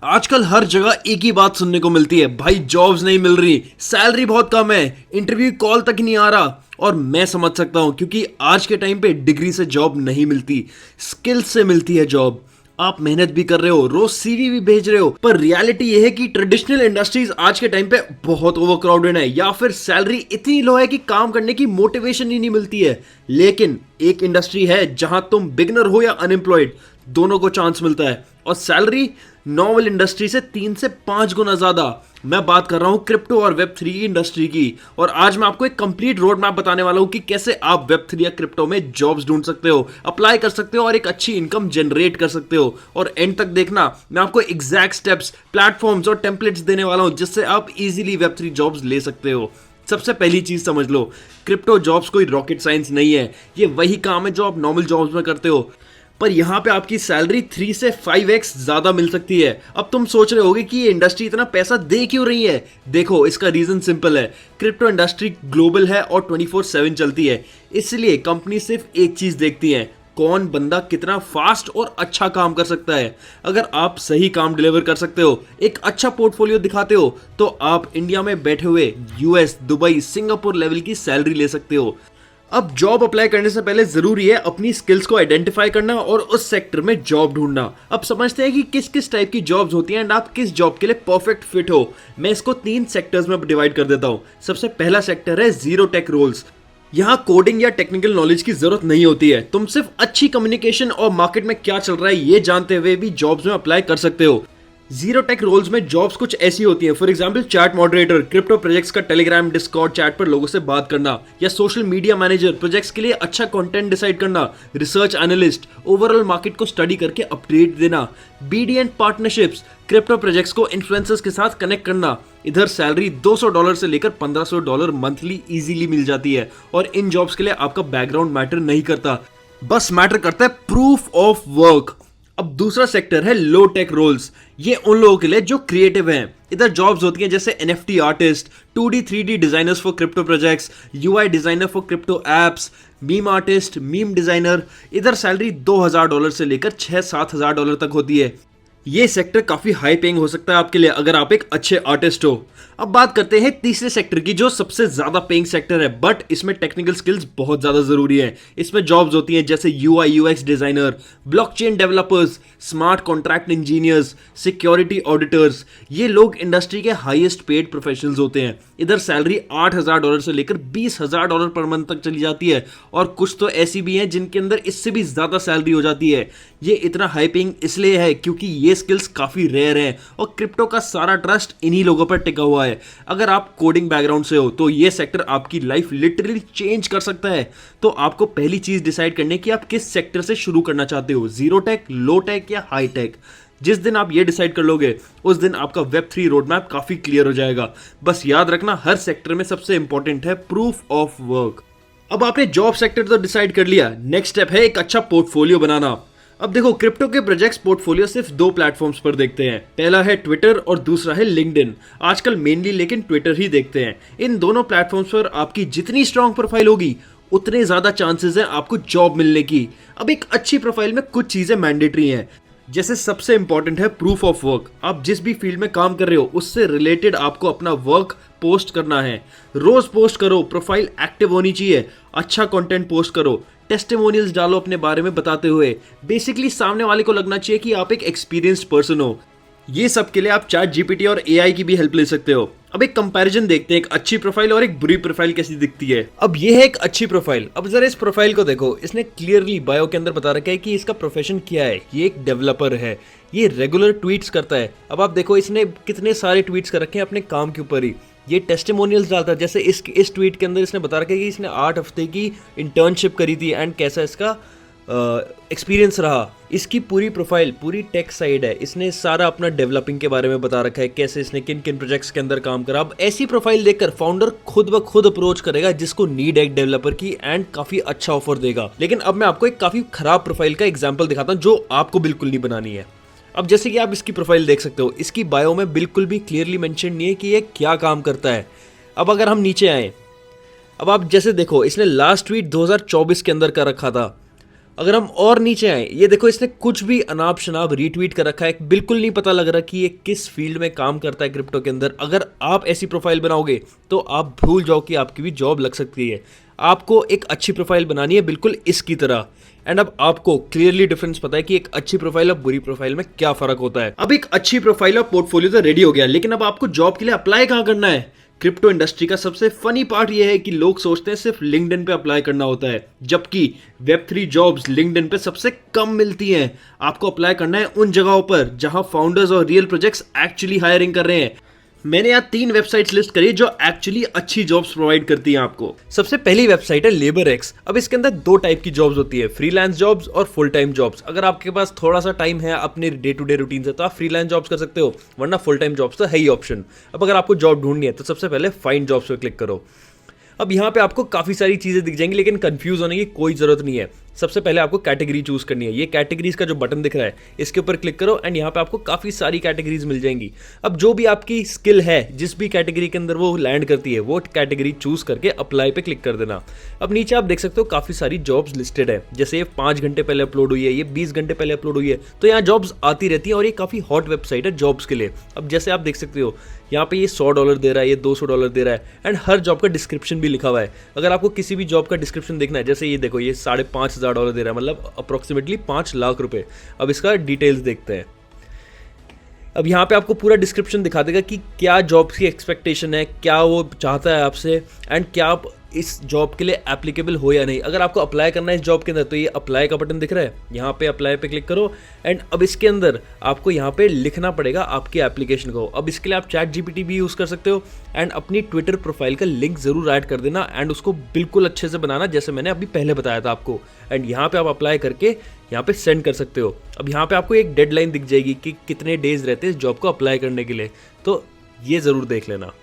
आजकल हर जगह एक ही बात सुनने को मिलती है, भाई जॉब्स नहीं मिल रही, सैलरी बहुत कम है, इंटरव्यू कॉल तक नहीं आ रहा। और मैं समझ सकता हूं क्योंकि आज के टाइम पे डिग्री से जॉब नहीं मिलती, स्किल से मिलती है जॉब। आप मेहनत भी कर रहे हो, रोज सीवी भी भेज रहे हो, पर रियलिटी यह है कि ट्रेडिशनल इंडस्ट्रीज आज के टाइम पे बहुत ओवरक्राउडेड है, या फिर सैलरी इतनी लो है कि काम करने की मोटिवेशन ही नहीं मिलती है। लेकिन एक इंडस्ट्री है जहां तुम बिगनर हो या अनएम्प्लॉयड, दोनों को चांस मिलता है, और सैलरी नॉर्मल इंडस्ट्री से 3 से 5 गुना ज्यादा। मैं बात कर रहा हूं क्रिप्टो और वेब 3 की इंडस्ट्री की, और आज मैं आपको एक कंप्लीट रोड मैप बताने वाला हूं कि कैसे आप वेब 3 या क्रिप्टो में जॉब्स ढूंढ सकते हो, अप्लाई कर सकते हो और एक अच्छी इनकम जनरेट कर सकते हो। और एंड तक देखना, मैं आपको एग्जैक्ट स्टेप्स, प्लेटफॉर्म्स और टेम्पलेट्स देने वाला हूं जिससे आप इजीली वेब 3 जॉब्स ले सकते हो। सबसे पहली चीज समझ लो, क्रिप्टो जॉब्स कोई रॉकेट साइंस नहीं है, ये वही काम है जो आप नॉर्मल जॉब्स में करते हो, पर यहां पे आपकी सैलरी 3 से 5x ज्यादा मिल सकती है। अब तुम सोच रहे होगे कि ये इंडस्ट्री इतना पैसा दे क्यों रही है। देखो, इसका रीजन सिंपल है, क्रिप्टो इंडस्ट्री ग्लोबल है और 24/7 चलती है, इसलिए कंपनी सिर्फ एक चीज देखती है, कौन बंदा कितना फास्ट और अच्छा काम कर सकता है। अगर आप सही काम डिलीवर कर सकते हो, एक अच्छा पोर्टफोलियो दिखाते हो, तो आप इंडिया में बैठे हुए यूएस, दुबई, सिंगापुर लेवल की सैलरी ले सकते हो। अब जॉब अप्लाई करने से पहले जरूरी है अपनी स्किल्स को आइडेंटिफाई करना और उस सेक्टर में जॉब ढूंढना। अब समझते हैं कि किस किस टाइप की जॉब्स होती हैं एंड आप किस जॉब के लिए परफेक्ट फिट हो। मैं इसको 3 सेक्टर्स में डिवाइड कर देता हूं। सबसे पहला सेक्टर है जीरो टेक रोल्स। यहाँ कोडिंग या टेक्निकल नॉलेज की जरूरत नहीं होती है, तुम सिर्फ अच्छी कम्युनिकेशन और मार्केट में क्या चल रहा है ये जानते हुए भी जॉब्स में अप्लाई कर सकते हो। जीरो टेक रोल्स में जॉब्स कुछ ऐसी होती हैं, for example chat moderator, crypto projects का टेलीग्राम डिस्कॉर्ड चैट पर लोगों से बात करना, या सोशल मीडिया मैनेजर, प्रोजेक्ट्स के लिए अच्छा कंटेंट डिसाइड करना, रिसर्च एनालिस्ट, ओवरऑल मार्केट को स्टडी करके अपडेट देना, BD and partnerships, crypto projects को इन्फ्लुएंसर्स के साथ कनेक्ट करना। इधर सैलरी $200 से लेकर $1500 मंथली इजीली मिल जाती है, और इन जॉब्स के लिए आपका बैकग्राउंड मैटर नहीं करता, बस मैटर करता है प्रूफ ऑफ वर्क। अब दूसरा सेक्टर है लो टेक रोल्स। ये उन लोगों के लिए जो क्रिएटिव हैं। इधर जॉब्स होती हैं जैसे NFT artist, 2D 3D designers for crypto projects, UI designer for crypto apps, meme artist, meme designer. इधर सैलरी $2000 से लेकर $6-7 तक होती है। ये सेक्टर काफी हाई पेइंग हो सकता है आपके लिए अगर आप एक अच्छे आर्टिस्ट हो। अब बात करते हैं तीसरे सेक्टर की, जो सबसे ज्यादा पेइंग सेक्टर है, बट इसमें टेक्निकल स्किल्स बहुत ज्यादा जरूरी है। इसमें जॉब्स होती हैं जैसे UI UX designer, blockchain developers, smart contract engineers, security auditors. ये लोग इंडस्ट्री के हाईएस्ट पेड प्रोफेशनल्स होते हैं। इधर सैलरी $8000 से लेकर $20000 पर मंथ तक चली जाती है, और कुछ तो ऐसी भी हैं जिनके अंदर इससे भी ज्यादा सैलरी हो जाती है। ये इतना हाई पेइंग इसलिए है क्योंकि ये स्किल्स काफी रेयर हैं, और क्रिप्टो का सारा ट्रस्ट इन्हीं लोगों पर टिका हुआ है। अगर आप कोडिंग बैकग्राउंड से हो तो ये सेक्टर आपकी लाइफ लिटरली चेंज कर सकता है। तो आपको पहली चीज डिसाइड करनी है कि आप किस सेक्टर से शुरू करना चाहते हो, जीरो टेक, लो टेक या हाई टेक। जिस दिन आप ये डिसाइड कर लोगे, उस दिन आपका वेब 3 रोड मैप काफी क्लियर हो जाएगा। बस याद रखना, हर सेक्टर में सबसे इंपॉर्टेंट है प्रूफ ऑफ वर्क। अब आपने जॉब सेक्टर तो डिसाइड कर लिया, नेक्स्ट स्टेप है एक अच्छा पोर्टफोलियो बनाना। अब देखो, क्रिप्टो के प्रोजेक्ट्स पोर्टफोलियो सिर्फ 2 प्लेटफॉर्म्स पर देखते हैं, पहला है ट्विटर और दूसरा है लिंक्डइन। आजकल मेनली लेकिन ट्विटर ही देखते हैं। इन दोनों प्लेटफॉर्म्स पर आपकी जितनी स्ट्रांग प्रोफाइल होगी, उतने ज्यादा चांसेस हैं आपको जॉब मिलने की। अब एक अच्छी प्रोफाइल में कुछ चीजें मैंडेटरी हैं, जैसे सबसे इंपॉर्टेंट है प्रूफ ऑफ वर्क। आप जिस भी फील्ड में काम कर रहे हो उससे रिलेटेड आपको अपना वर्क पोस्ट करना है। रोज पोस्ट करो, प्रोफाइल एक्टिव होनी चाहिए, अच्छा कंटेंट पोस्ट करो, टेस्टिमोनियल्स डालो अपने बारे में बताते हुए। बेसिकली सामने वाले को लगना चाहिए कि आप एक एक्सपीरियंस्ड पर्सन हो। ये सब के लिए आप चैट जीपीटी और एआई की भी हेल्प ले सकते हो। अब एक कंपैरिजन देखते हैं, एक अच्छी प्रोफाइल और एक बुरी प्रोफाइल कैसी दिखती है। अब ये है एक अच्छी प्रोफाइल। अब जरा इस प्रोफाइल को देखो, इसने क्लियरली बायो के अंदर बता रखा है कि इसका प्रोफेशन क्या है। ये एक डेवलपर है, ये रेगुलर ट्वीट्स करता है। अब आप देखो इसने कितने सारे ट्वीट्स कर रखे हैं अपने काम के ऊपर ही। ये टेस्टिमोनियल्स डालता है, जैसे इस ट्वीट के अंदर इसने बता रखा है कि इसने 8 हफ्ते की इंटर्नशिप करी थी एंड कैसा इसका एक्सपीरियंस रहा। इसकी पूरी प्रोफाइल पूरी टेक साइड है, इसने सारा अपना डेवलपिंग के बारे में बता रखा है, कैसे इसने किन किन प्रोजेक्ट्स के अंदर काम करा। अब ऐसी प्रोफाइल देखकर फाउंडर खुद ब खुद अप्रोच करेगा जिसको नीड है एक डेवलपर की, एंड काफी अच्छा ऑफर देगा। लेकिन अब मैं आपको एक काफी खराब प्रोफाइल का एग्जाम्पल दिखाता हूँ जो आपको बिल्कुल नहीं बनानी है। अब जैसे कि आप इसकी प्रोफाइल देख सकते हो, इसकी बायो में बिल्कुल भी क्लियरली मेंशन नहीं है कि ये क्या काम करता है। अब अगर हम नीचे आए, अब आप जैसे देखो, इसने लास्ट ट्वीट 2024 के अंदर कर रखा था, अगर हम और नीचे आए, ये देखो इसने कुछ भी अनाप शनाप रीट्वीट कर रखा है, बिल्कुल नहीं पता लग रहा कि ये किस फील्ड में काम करता है क्रिप्टो के अंदर। अगर आप ऐसी प्रोफाइल बनाओगे तो आप भूल जाओ कि आपकी भी जॉब लग सकती है। आपको एक अच्छी प्रोफाइल बनानी है बिल्कुल इसकी तरह। एंड अब आपको क्लियरली डिफरेंस पता है कि एक अच्छी प्रोफाइल और बुरी प्रोफाइल में क्या फर्क होता है। अब एक अच्छी प्रोफाइल और पोर्टफोलियो तो रेडी हो गया, लेकिन अब आपको जॉब के लिए अप्लाई कहाँ करना है। क्रिप्टो इंडस्ट्री का सबसे फनी पार्ट यह है कि लोग सोचते हैं सिर्फ लिंक्डइन पे अप्लाई करना होता है, जबकि वेब3 जॉब्स लिंक्डइन पे सबसे कम मिलती हैं। आपको अप्लाई करना है उन जगहों पर जहां फाउंडर्स और रियल प्रोजेक्ट्स एक्चुअली हायरिंग कर रहे हैं। मैंने यहाँ 3 वेबसाइट्स लिस्ट करी जो एक्चुअली अच्छी जॉब्स प्रोवाइड करती हैं आपको। सबसे पहली वेबसाइट है लेबरएक्स। अब इसके अंदर 2 टाइप की जॉब्स होती है, फ्रीलांस जॉब्स और फुल टाइम जॉब्स। अगर आपके पास थोड़ा सा टाइम है अपने डे टू डे रूटीन से तो आप फ्रीलांस जॉब्स कर सकते हो, वरना फुल टाइम जॉब्स तो है ही ऑप्शन। अब अगर आपको जॉब ढूंढनी है तो सबसे पहले फाइंड जॉब्स पे क्लिक करो। अब यहाँ पे आपको काफ़ी सारी चीज़ें दिख जाएंगी, लेकिन कंफ्यूज होने की कोई ज़रूरत नहीं है। सबसे पहले आपको कैटेगरी चूज करनी है। ये कैटेगरीज का जो बटन दिख रहा है इसके ऊपर क्लिक करो एंड यहाँ पे आपको काफ़ी सारी कैटेगरीज मिल जाएंगी। अब जो भी आपकी स्किल है, जिस भी कैटेगरी के अंदर वो लैंड करती है, वो कैटेगरी चूज करके अप्लाई पे क्लिक कर देना। अब नीचे आप देख सकते हो काफ़ी सारी जॉब्स लिस्टेड है, जैसे ये 5 घंटे पहले अपलोड हुई है, ये 20 घंटे पहले अपलोड हुई है। तो यहाँ जॉब्स आती रहती है और ये काफ़ी हॉट वेबसाइट है जॉब्स के लिए। अब जैसे आप देख सकते हो यहाँ पे ये $100 दे रहा है, ये $200 दे रहा है एंड हर जॉब का डिस्क्रिप्शन भी लिखा हुआ है। अगर आपको किसी भी जॉब का डिस्क्रिप्शन देखना है, जैसे ये देखो ये $5,500 दे रहा है, मतलब अप्रोक्सीमेटली 5 लाख रुपए। अब इसका डिटेल्स देखते हैं। अब यहाँ पे आपको पूरा डिस्क्रिप्शन दिखा देगा कि क्या जॉब की एक्सपेक्टेशन है, क्या वो चाहता है आपसे एंड क्या आप इस जॉब के लिए एप्लीकेबल हो या नहीं। अगर आपको अप्लाई करना है इस जॉब के अंदर तो ये अप्लाई का बटन दिख रहा है, यहाँ पे अप्लाई पे क्लिक करो एंड अब इसके अंदर आपको यहाँ पे लिखना पड़ेगा आपकी एप्लीकेशन को। अब इसके लिए आप चैट जीपीटी भी यूज़ कर सकते हो एंड अपनी ट्विटर प्रोफाइल का लिंक ज़रूर ऐड कर देना एंड उसको बिल्कुल अच्छे से बनाना, जैसे मैंने अभी पहले बताया था आपको। एंड यहाँ पे आप अप्लाई करके यहाँ पे सेंड कर सकते हो। अब यहाँ पे आपको एक डेडलाइन दिख जाएगी कि कितने डेज रहते हैं इस जॉब को अप्लाई करने के लिए, तो ये ज़रूर देख लेना।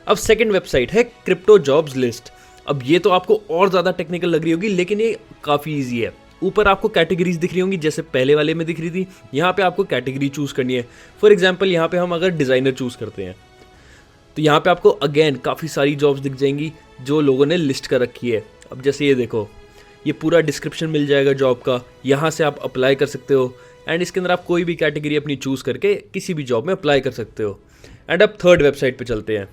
अब सेकंड वेबसाइट है क्रिप्टो जॉब्स लिस्ट। अब ये तो आपको और ज़्यादा टेक्निकल लग रही होगी, लेकिन ये काफ़ी ईजी है। ऊपर आपको कैटेगरीज दिख रही होंगी जैसे पहले वाले में दिख रही थी। यहाँ पे आपको कैटेगरी चूज़ करनी है। फॉर एग्जांपल यहाँ पे हम अगर डिज़ाइनर चूज़ करते हैं तो यहाँ पे आपको अगेन काफ़ी सारी जॉब्स दिख जाएंगी जो लोगों ने लिस्ट कर रखी है। अब जैसे ये देखो, ये पूरा डिस्क्रिप्शन मिल जाएगा जॉब का, यहाँ से आप अप्लाई कर सकते हो एंड इसके अंदर आप कोई भी कैटेगरी अपनी चूज़ करके किसी भी जॉब में अप्लाई कर सकते हो। एंड अब थर्ड वेबसाइट पे चलते हैं।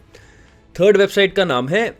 थर्ड वेबसाइट का नाम है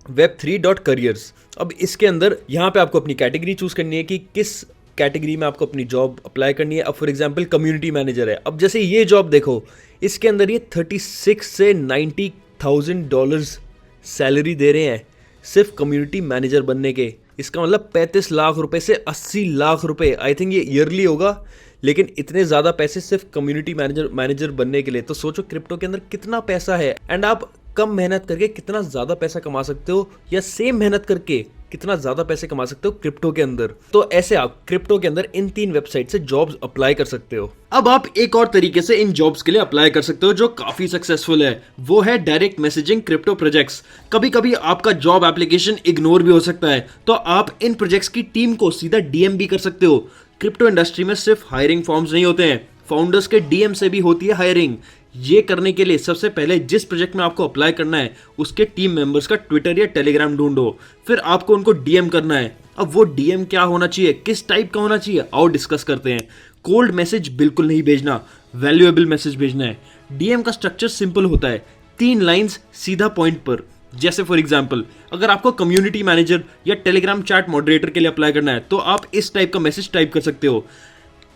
web3.careers। अब इसके अंदर यहाँ पे आपको अपनी कैटेगरी चूज़ करनी है कि किस कैटेगरी में आपको अपनी जॉब अप्लाई करनी है। अब फॉर एग्जांपल कम्युनिटी मैनेजर है। अब जैसे ये जॉब देखो, इसके अंदर ये 36 से $90,000 सैलरी दे रहे हैं सिर्फ कम्युनिटी मैनेजर बनने के। इसका मतलब 35 लाख रुपए से 80 लाख रुपए, आई थिंक ये ईयरली होगा, लेकिन इतने ज़्यादा पैसे सिर्फ कम्युनिटी मैनेजर बनने के लिए। तो सोचो क्रिप्टो के अंदर कितना पैसा है एंड आप कम मेहनत करके कितना ज़्यादा पैसा कमा सकते हो, या सेम मेहनत करके कितना ज़्यादा पैसे कमा सकते हो क्रिप्टो के अंदर। तो ऐसे आप क्रिप्टो के अंदर इन 3 वेबसाइट से जॉब्स अप्लाई कर सकते हो। अब आप एक और तरीके से इन जॉब्स के लिए अप्लाई कर सकते हो जो काफ़ी सक्सेसफुल है, वो है डायरेक्ट मैसेजिंग क्रिप्टो प्रोजेक्ट्स। कभी कभी आपका जॉब एप्लीकेशन इग्नोर भी हो सकता है, तो आप इन प्रोजेक्ट्स की टीम को सीधा डीएम भी कर सकते हो। क्रिप्टो इंडस्ट्री में सिर्फ हायरिंग फॉर्म्स नहीं होते हैं, फाउंडर्स के डीएम से भी होती है हायरिंग। ये करने के लिए सबसे पहले जिस प्रोजेक्ट में आपको अप्लाई करना है उसके टीम मेंबर्स का ट्विटर या टेलीग्राम ढूंढो, फिर आपको उनको डीएम करना है। अब वो डीएम क्या होना चाहिए, किस टाइप का होना चाहिए, आओ डिस्कस करते हैं। कोल्ड मैसेज बिल्कुल नहीं भेजना, वैल्यूएबल मैसेज भेजना है। डीएम का स्ट्रक्चर सिंपल होता है, 3 लाइंस सीधा पॉइंट पर। जैसे फॉर एग्जांपल अगर आपको कम्युनिटी मैनेजर या टेलीग्राम चैट मॉडरेटर के लिए अप्लाई करना है तो आप इस टाइप का मैसेज टाइप कर सकते हो।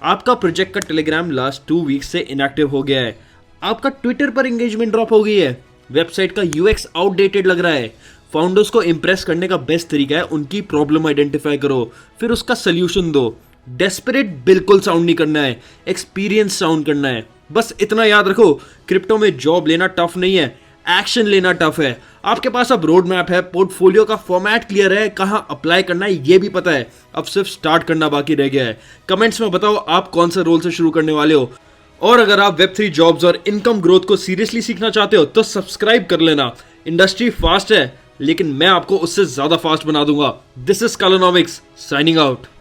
आपका प्रोजेक्ट का टेलीग्राम लास्ट 2 वीक्स से इनएक्टिव हो गया है, आपका ट्विटर पर एंगेजमेंट ड्रॉप हो गई है, वेबसाइट का यूएक्स आउटडेटेड लग रहा है। फाउंडर्स को इंप्रेस करने का बेस्ट तरीका है उनकी प्रॉब्लम आइडेंटिफाई करो, फिर उसका सोल्यूशन दो। डेस्परेट बिल्कुल साउंड नहीं करना है, एक्सपीरियंस साउंड करना है। बस इतना याद रखो, क्रिप्टो में जॉब लेना टफ नहीं है, एक्शन लेना टफ है। आपके पास अब रोड मैप है, पोर्टफोलियो का फॉर्मेट क्लियर है, कहाँ अप्लाई करना है ये भी पता है, अब सिर्फ स्टार्ट करना बाकी रह गया है। कमेंट्स में बताओ आप कौन सा रोल से शुरू करने वाले हो, और अगर आप वेब3 जॉब्स और इनकम ग्रोथ को सीरियसली सीखना चाहते हो तो सब्सक्राइब कर लेना। इंडस्ट्री फास्ट है, लेकिन मैं आपको उससे ज्यादा फास्ट बना दूंगा। This is Kalonomics signing out.